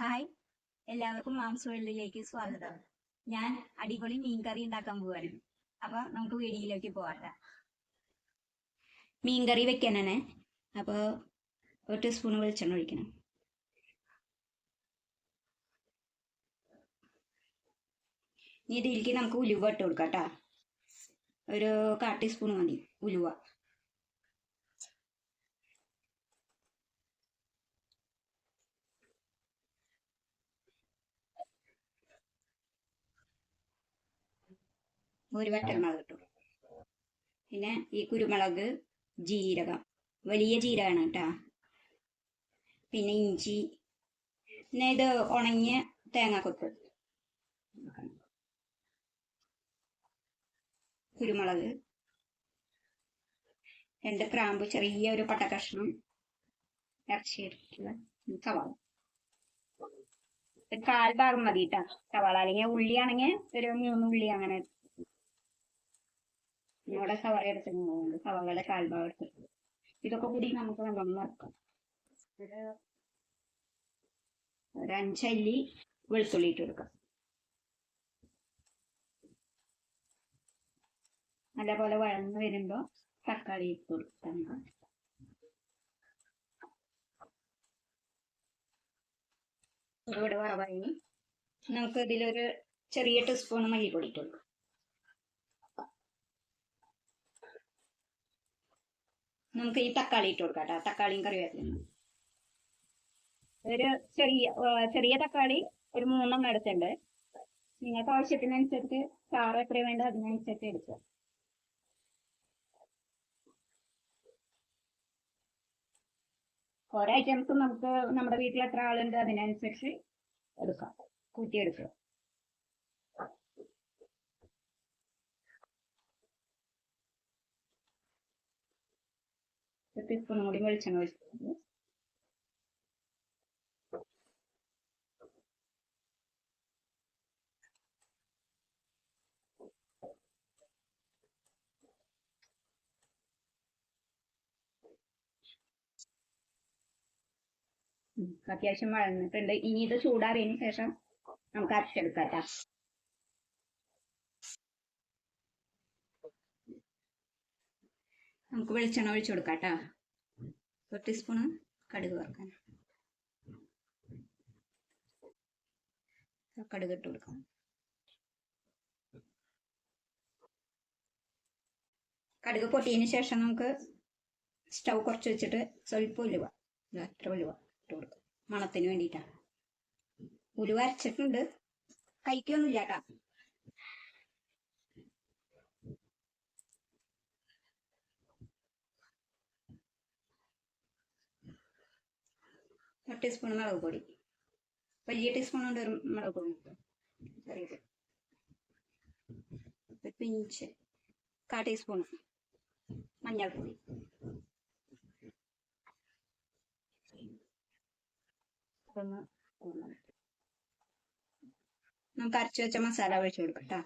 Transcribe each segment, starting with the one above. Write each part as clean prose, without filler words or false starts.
Hi, എല്ലാവർക്കും mom's വേൾഡിലേക്ക് സ്വാഗതം. ഞാൻ അടിപൊളി മീൻകറി ഉണ്ടാക്കാൻ പോവാണ്. അപ്പൊ നമുക്ക് വീഡിയോയിലേക്ക് പോകാം. മീൻകറി വെക്കാനാണ്. അപ്പോൾ ഒരു ടീസ്പൂൺ വെളിച്ചെണ്ണ ഒഴിക്കണം. ഇനി ഇതിലേക്ക് നമുക്ക് ഉലുവ ഇട്ട് കൊടുക്കാം കേട്ടോ. ഒരു 1/4 ടീസ്പൂൺ മതി ഉലുവ. ഒരു വറ്റൽമുളക് ഇട്ടു. പിന്നെ ഈ കുരുമുളക്, ജീരകം, വലിയ ജീരകമാണ് കേട്ടോ. പിന്നെ ഇഞ്ചി, പിന്നെ ഇത് ഉണങ്ങിയ തേങ്ങാക്കൊത്ത്, കുരുമുളക്, 2 ഗ്രാമ്പു, ചെറിയ ഒരു പട്ടക്കഷ്ണം, ഇറച്ചിയിട്ടുള്ള സവാള. ഒരു 1/4 ഭാഗം മതി കേട്ടോ സവാള. അല്ലെങ്കിൽ ഉള്ളിയാണെങ്കിൽ ഒരു 3 ഉള്ളി അങ്ങനെ. ഇവിടെ സവാള എടുത്തിട്ടുണ്ട്, സവാളയുടെ 1/4 ഭാഗം എടുത്തിട്ടുണ്ട്. ഇതൊക്കെ കൂടി നമുക്ക് നല്ലോണം വറക്കാം. ഒരു 5 അല്ലി വെളുത്തുള്ളി ഇട്ട് കൊടുക്കാം. നല്ലപോലെ വഴന്ന് വരുമ്പോ തക്കാളി ഇട്ട് കൊടുക്കാം. ഇവിടെ വറവായി നമുക്ക് ഇതിലൊരു ചെറിയ ടീസ്പൂൺ മല്ലിപ്പൊടി ഇട്ട് കൊടുക്കാം. നമുക്ക് ഈ തക്കാളി ഇട്ട് കൊടുക്കാം കേട്ടോ. തക്കാളിയും കറിവേപ്പിലയും ഒരു ചെറിയ തക്കാളി ഒരു 3 എടുത്തുണ്ട്. നിങ്ങൾക്ക് ആവശ്യത്തിനനുസരിച്ച് ചാറ് എത്ര വേണ്ട അതിനനുസരിച്ച് എടുക്കുക. ഓരോ ഐറ്റംസും നമുക്ക് നമ്മുടെ വീട്ടിൽ എത്ര ആളുണ്ട് അതിനനുസരിച്ച് എടുക്കാം, കൂട്ടിയെടുക്കുക. ഒരു ടീസ്പൂൺ കൂടി വെളിച്ചെണ്ണ ഒഴിച്ചിട്ടുണ്ട്. അത്യാവശ്യം വഴന്നിട്ടുണ്ട്. ഇനി ഇത് ചൂടാറിയതിന് ശേഷം നമുക്ക് അരച്ചെടുക്കാം. നമുക്ക് വെളിച്ചെണ്ണ ഒഴിച്ചു കൊടുക്കാം. ഒരു ടീസ്പൂണ് കടുക് വറുക്കാൻ. കടുക് ഇട്ട് കൊടുക്കാം. കടുക് പൊട്ടിയതിന് ശേഷം നമുക്ക് സ്റ്റൗ കുറച്ച് വെച്ചിട്ട് സ്വല്പം ഉലുവ, അത്ര ഉലുവ ഇട്ട് കൊടുക്കാം, മണത്തിന് വേണ്ടിയിട്ടാണ്. ഉലുവ അരച്ചിട്ടുണ്ട്, കഴിക്കൊന്നുമില്ല കേട്ടോ. ഒരു ടീസ്പൂൺ മുളക് പൊടി, വലിയ ടീസ്പൂൺ കൊണ്ട് ഒരു മുളക് പൊടി, ചെറിയത് ഒരു പിഞ്ച് 1/4 ടീസ്പൂൺ മഞ്ഞൾപ്പൊടി. നമുക്ക് അരച്ചു വെച്ച മസാല ഒഴിച്ചു കൊടുക്കാം കേട്ടോ.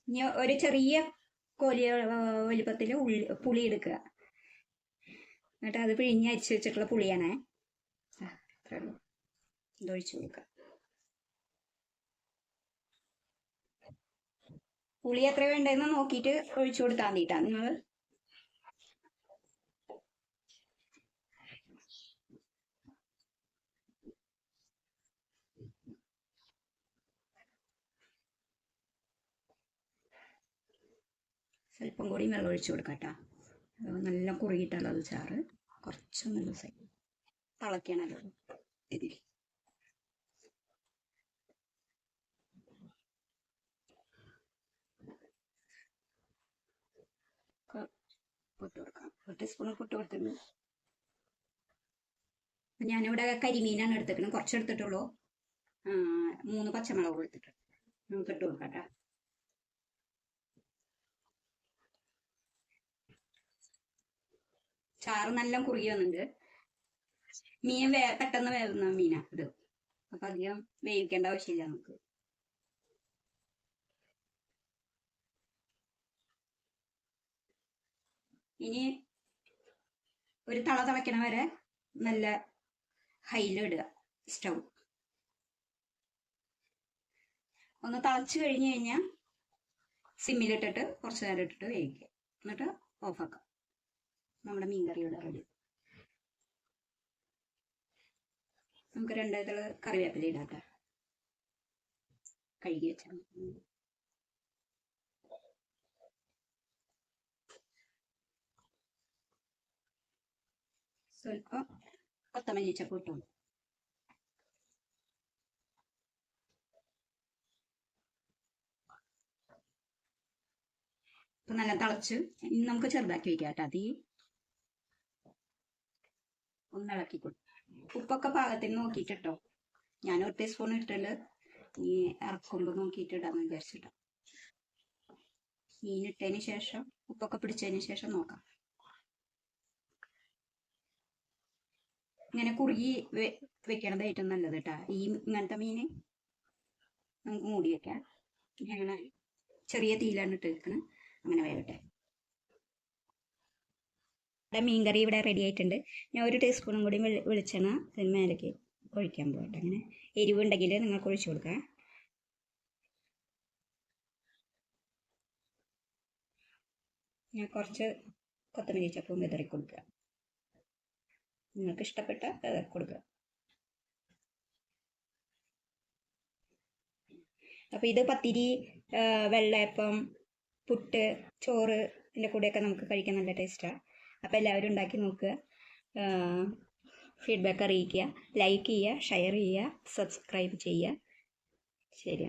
ഇനി ഒരു ചെറിയ കോലിയ വലിപ്പത്തില് പുളി എടുക്കുക. എന്നിട്ട് അത് പിഴിഞ്ഞ് അരിച്ചു വെച്ചിട്ടുള്ള പുളിയാണേ. ഇതൊഴിച്ചു കൊടുക്കുക. പുളി എത്ര വേണ്ടെന്ന് നോക്കിയിട്ട് ഒഴിച്ചു കൊടുക്കാൻ വേണ്ടിട്ടാ നിങ്ങൾ. സ്വല്പം കൂടി വെള്ളം ഒഴിച്ചു കൊടുക്കാം കേട്ടോ. നല്ല കുറുകിയിട്ടുള്ളത് ചാറ് കുറച്ചൊന്നും ദിവസം തിളയ്ക്കണല്ലോ ഇതിൽ. പൊട്ട് കൊടുക്കാം. 1 ടീസ്പൂൺ പൊട്ട് കൊടുത്തിട്ടുണ്ട്. ഞാനിവിടെ കരിമീനാണ് എടുത്തിട്ടുണ്ട്, കുറച്ച് എടുത്തിട്ടുള്ളൂ. 3 പച്ചമുളക് എടുത്തിട്ടുണ്ട്. നമുക്ക് ഇട്ട് കൊടുക്കാം കേട്ടോ. ചാറ് നല്ല കുറുകി വന്നിട്ടുണ്ട്. മീൻ പെട്ടെന്ന് വേവുന്ന മീനാ ഇത്. അപ്പൊ അധികം വേവിക്കേണ്ട ആവശ്യമില്ല നമുക്ക്. ഇനി ഒരു തിളയ്ക്കണ വരെ നല്ല ഹൈയിലിടുക സ്റ്റൗ. ഒന്ന് തിളച്ച് കഴിഞ്ഞ് കഴിഞ്ഞാൽ സിമ്മിലിട്ടിട്ട് കുറച്ച് നേരം ഇട്ടിട്ട് വേവിക്കുക. എന്നിട്ട് ഓഫാക്കാം. നമ്മുടെ മീൻകറിയുടെ റെഡി. നമുക്ക് 2 ഇതൾ കറിവേപ്പില ഇടാം. കഴുകി വെച്ചാൽ സ്വല്പം കൊത്തമല്ലി ചപ്പ് ഇട്ടു. ഇപ്പൊ നല്ല തിളച്ച് ഇനി നമുക്ക് ചെറുതാക്കി വെക്കാം കേട്ടോ. തീ ഒന്ന് ഇളക്കി കൊടുക്കും. ഉപ്പൊക്കെ പാകത്തിന് നോക്കിയിട്ടോ. ഞാൻ 1 ടീസ്പൂൺ ഇട്ടിട്ടുണ്ട്. ഇനി ഇറക്കുമ്പോൾ നോക്കിയിട്ട് ഇടാന്ന് വിചാരിച്ചിട്ടോ. മീനിട്ടതിന് ശേഷം ഉപ്പൊക്കെ പിടിച്ചതിന് ശേഷം നോക്കാം. ഇങ്ങനെ കുറുകി വെക്കണത് ഏറ്റവും നല്ലത് കേട്ടാ. ഇങ്ങനത്തെ മീന് നമുക്ക് മൂടി വെക്കാം. ഇങ്ങനെ ചെറിയ തീയിലാണ് ഇട്ട് വെക്കണം. അങ്ങനെ വേവട്ടെ. മീൻകറി ഇവിടെ റെഡി ആയിട്ടുണ്ട്. ഞാൻ 1 ടീസ്പൂണും കൂടി വെളിച്ചെണ്ണ അതിന് മേലേക്ക് ഒഴിക്കാൻ പോകട്ടെ. അങ്ങനെ എരിവുണ്ടെങ്കിൽ നിങ്ങൾക്ക് ഒഴിച്ചു കൊടുക്കാം. ഞാൻ കുറച്ച് കൊത്തമല്ലി ചപ്പും വിതറി കൊടുക്കുക. നിങ്ങൾക്ക് ഇഷ്ടപ്പെട്ട വിതറി കൊടുക്കുക. അപ്പോൾ ഇത് പത്തിരി, വെള്ളയപ്പം, പുട്ട്, ചോറ് ഇതിൻ്റെ കൂടെയൊക്കെ നമുക്ക് കഴിക്കാൻ നല്ല ടേസ്റ്റാണ്. അപ്പോൾ എല്ലാവരും ഉണ്ടാക്കി നോക്കുക. ഫീഡ്ബാക്ക് അറിയിക്കുക. ലൈക്ക് ചെയ്യുക, ഷെയർ ചെയ്യുക, സബ്സ്ക്രൈബ് ചെയ്യുക. ശരി.